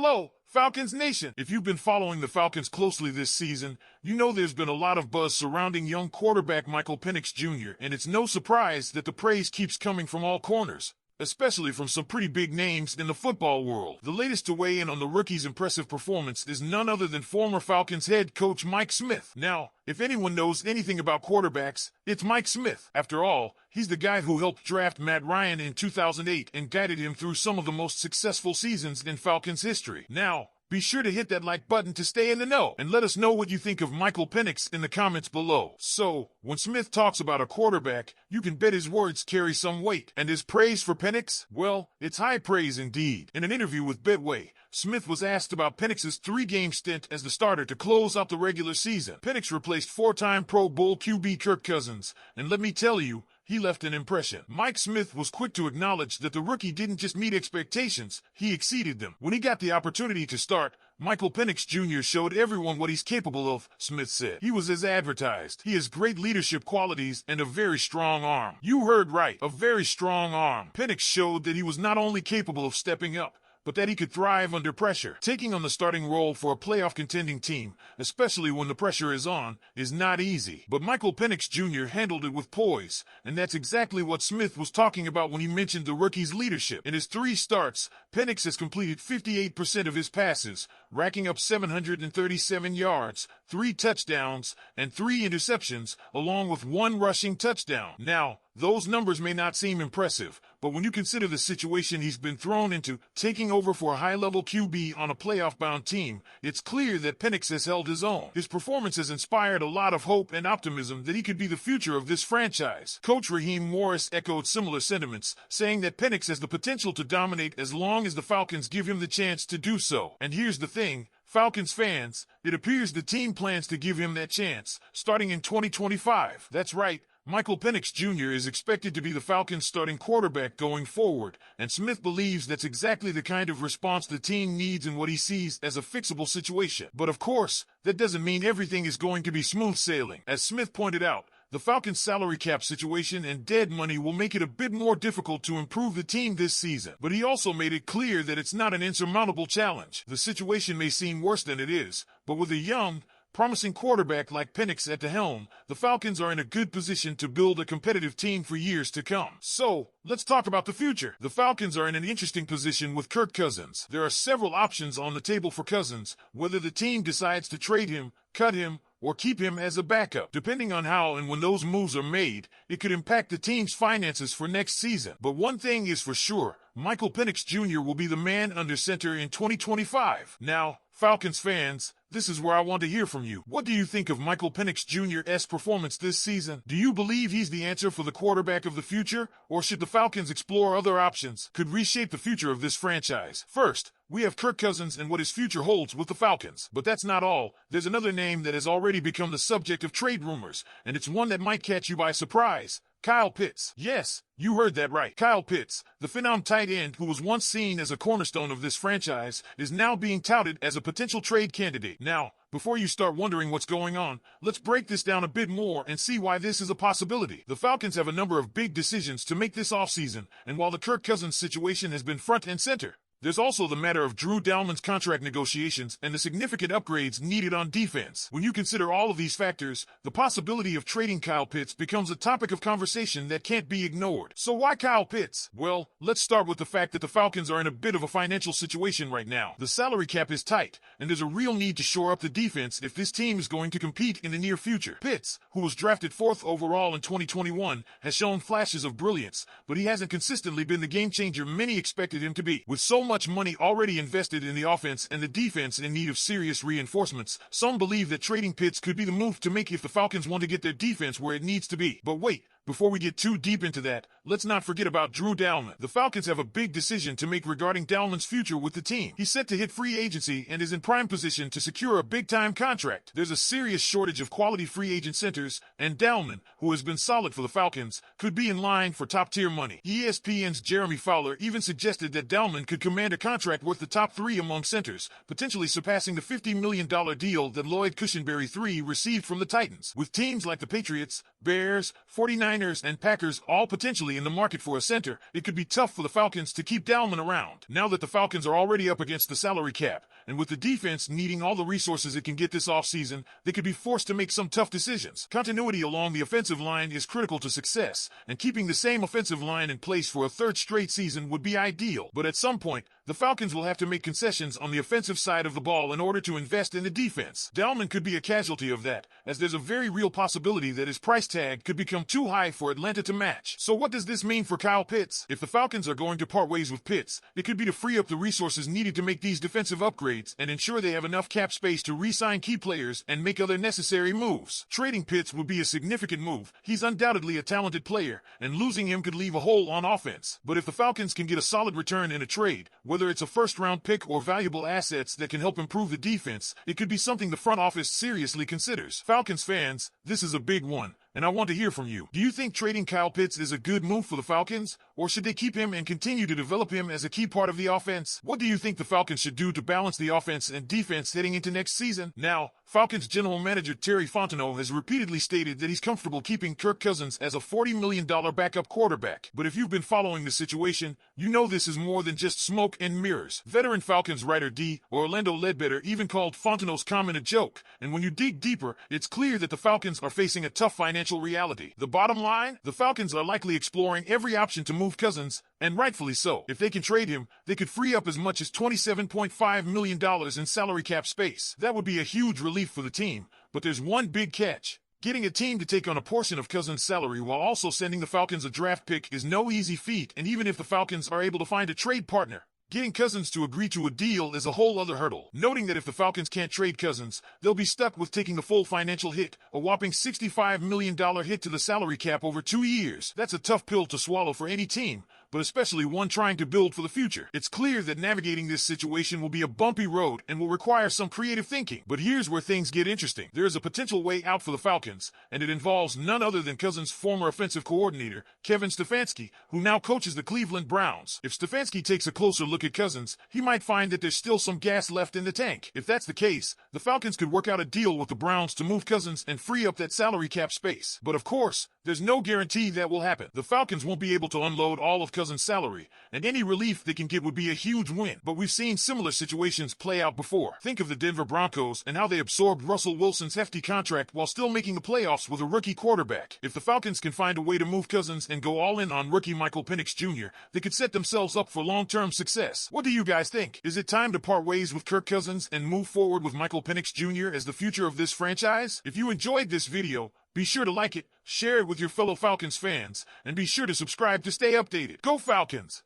Hello, Falcons Nation! If you've been following the Falcons closely this season, you know there's been a lot of buzz surrounding young quarterback Michael Penix Jr., and it's no surprise that the praise keeps coming from all corners, especially from some pretty big names in the football world. The latest to weigh in on the rookie's impressive performance is none other than former Falcons head coach Mike Smith. Now, if anyone knows anything about quarterbacks, it's Mike Smith. After all, he's the guy who helped draft Matt Ryan in 2008 and guided him through some of the most successful seasons in Falcons history. Now, be sure to hit that like button to stay in the know, and let us know what you think of Michael Penix in the comments below. So, when Smith talks about a quarterback, you can bet his words carry some weight. And his praise for Penix? Well, it's high praise indeed. In an interview with Betway, Smith was asked about Penix's 3-game stint as the starter to close out the regular season. Penix replaced 4-time Pro Bowl QB Kirk Cousins, and let me tell you, he left an impression. Mike Smith was quick to acknowledge that the rookie didn't just meet expectations, he exceeded them. When he got the opportunity to start, Michael Penix Jr. showed everyone what he's capable of, Smith said. He was as advertised. He has great leadership qualities and a very strong arm. You heard right, a very strong arm. Penix showed that he was not only capable of stepping up, but that he could thrive under pressure. Taking on the starting role for a playoff contending team, especially when the pressure is on, is not easy. But Michael Penix Jr. handled it with poise, and that's exactly what Smith was talking about when he mentioned the rookie's leadership. In his 3 starts, Penix has completed 58% of his passes, racking up 737 yards, 3 touchdowns, and 3 interceptions, along with 1 rushing touchdown. Now, those numbers may not seem impressive, but when you consider the situation he's been thrown into, taking over for a high-level QB on a playoff-bound team, it's clear that Penix has held his own. His performance has inspired a lot of hope and optimism that he could be the future of this franchise. Coach Raheem Morris echoed similar sentiments, saying that Penix has the potential to dominate as long as the Falcons give him the chance to do so. And here's the thing, Falcons fans, it appears the team plans to give him that chance, starting in 2025. That's right. Michael Penix Jr. is expected to be the Falcons' starting quarterback going forward, and Smith believes that's exactly the kind of response the team needs in what he sees as a fixable situation. But of course, that doesn't mean everything is going to be smooth sailing. As Smith pointed out, the Falcons' salary cap situation and dead money will make it a bit more difficult to improve the team this season. But he also made it clear that it's not an insurmountable challenge. The situation may seem worse than it is, but with a young, promising quarterback like Penix at the helm, the Falcons are in a good position to build a competitive team for years to come. So, let's talk about the future. The Falcons are in an interesting position with Kirk Cousins. There are several options on the table for Cousins, whether the team decides to trade him, cut him, or keep him as a backup. Depending on how and when those moves are made, it could impact the team's finances for next season. But one thing is for sure, Michael Penix Jr. will be the man under center in 2025. Now, Falcons fans, this is where I want to hear from you. What do you think of Michael Penix Jr.'s performance this season? Do you believe he's the answer for the quarterback of the future? Or should the Falcons explore other options could reshape the future of this franchise? First, we have Kirk Cousins and what his future holds with the Falcons. But that's not all. There's another name that has already become the subject of trade rumors, and it's one that might catch you by surprise. Kyle Pitts. Yes, you heard that right. Kyle Pitts, the phenom tight end who was once seen as a cornerstone of this franchise, is now being touted as a potential trade candidate. Now, before you start wondering what's going on, let's break this down a bit more and see why this is a possibility. The Falcons have a number of big decisions to make this offseason, and while the Kirk Cousins situation has been front and center, there's also the matter of Drew Dalman's contract negotiations and the significant upgrades needed on defense. When you consider all of these factors, the possibility of trading Kyle Pitts becomes a topic of conversation that can't be ignored. So why Kyle Pitts? Well, let's start with the fact that the Falcons are in a bit of a financial situation right now. The salary cap is tight, and there's a real need to shore up the defense if this team is going to compete in the near future. Pitts, who was drafted 4th overall in 2021, has shown flashes of brilliance, but he hasn't consistently been the game changer many expected him to be. With so much money already invested in the offense and the defense in need of serious reinforcements, some believe that trading Pitts could be the move to make if the Falcons want to get their defense where it needs to be. But wait, before we get too deep into that, let's not forget about Drew Dalman. The Falcons have a big decision to make regarding Dalman's future with the team. He's set to hit free agency and is in prime position to secure a big-time contract. There's a serious shortage of quality free agent centers, and Dalman, who has been solid for the Falcons, could be in line for top-tier money. ESPN's Jeremy Fowler even suggested that Dalman could command a contract worth the top 3 among centers, potentially surpassing the $50 million deal that Lloyd Cushenberry III received from the Titans. With teams like the Patriots, Bears, 49ers, Niners, and Packers all potentially in the market for a center, it could be tough for the Falcons to keep Dalman around. Now that the Falcons are already up against the salary cap, and with the defense needing all the resources it can get this offseason, they could be forced to make some tough decisions. Continuity along the offensive line is critical to success, and keeping the same offensive line in place for a third straight season would be ideal. But at some point, the Falcons will have to make concessions on the offensive side of the ball in order to invest in the defense. Dalman could be a casualty of that, as there's a very real possibility that his price tag could become too high for Atlanta to match. So what does this mean for Kyle Pitts? If the Falcons are going to part ways with Pitts, it could be to free up the resources needed to make these defensive upgrades and ensure they have enough cap space to re-sign key players and make other necessary moves. Trading Pitts would be a significant move. He's undoubtedly a talented player, and losing him could leave a hole on offense. But if the Falcons can get a solid return in a trade, whether it's a first-round pick or valuable assets that can help improve the defense, it could be something the front office seriously considers. Falcons fans, this is a big one, and I want to hear from you. Do you think trading Kyle Pitts is a good move for the Falcons, or should they keep him and continue to develop him as a key part of the offense? What do you think the Falcons should do to balance the offense and defense heading into next season? Now, Falcons general manager Terry Fontenot has repeatedly stated that he's comfortable keeping Kirk Cousins as a $40 million backup quarterback. But if you've been following the situation, you know this is more than just smoke and mirrors. Veteran Falcons writer D. Orlando Ledbetter even called Fontenot's comment a joke, and when you dig deeper, it's clear that the Falcons are facing a tough financial reality. The bottom line, the Falcons are likely exploring every option to move Cousins, and rightfully so. If they can trade him, they could free up as much as $27.5 million in salary cap space. That would be a huge relief for the team, but there's one big catch. Getting a team to take on a portion of Cousins' salary while also sending the Falcons a draft pick is no easy feat, and even if the Falcons are able to find a trade partner, getting Cousins to agree to a deal is a whole other hurdle. Noting that if the Falcons can't trade Cousins, they'll be stuck with taking the full financial hit, a whopping $65 million hit to the salary cap over 2 years. That's a tough pill to swallow for any team, but especially one trying to build for the future. It's clear that navigating this situation will be a bumpy road and will require some creative thinking. But here's where things get interesting. There is a potential way out for the Falcons, and it involves none other than Cousins' former offensive coordinator, Kevin Stefanski, who now coaches the Cleveland Browns. If Stefanski takes a closer look at Cousins, he might find that there's still some gas left in the tank. If that's the case, the Falcons could work out a deal with the Browns to move Cousins and free up that salary cap space. But of course, there's no guarantee that will happen. The Falcons won't be able to unload all of Cousins' salary, and any relief they can get would be a huge win. But we've seen similar situations play out before. Think of the Denver Broncos and how they absorbed Russell Wilson's hefty contract while still making the playoffs with a rookie quarterback. If the Falcons can find a way to move Cousins and go all in on rookie Michael Penix Jr., they could set themselves up for long-term success. What do you guys think? Is it time to part ways with Kirk Cousins and move forward with Michael Penix Jr. as the future of this franchise? If you enjoyed this video, be sure to like it, share it with your fellow Falcons fans, and be sure to subscribe to stay updated. Go Falcons!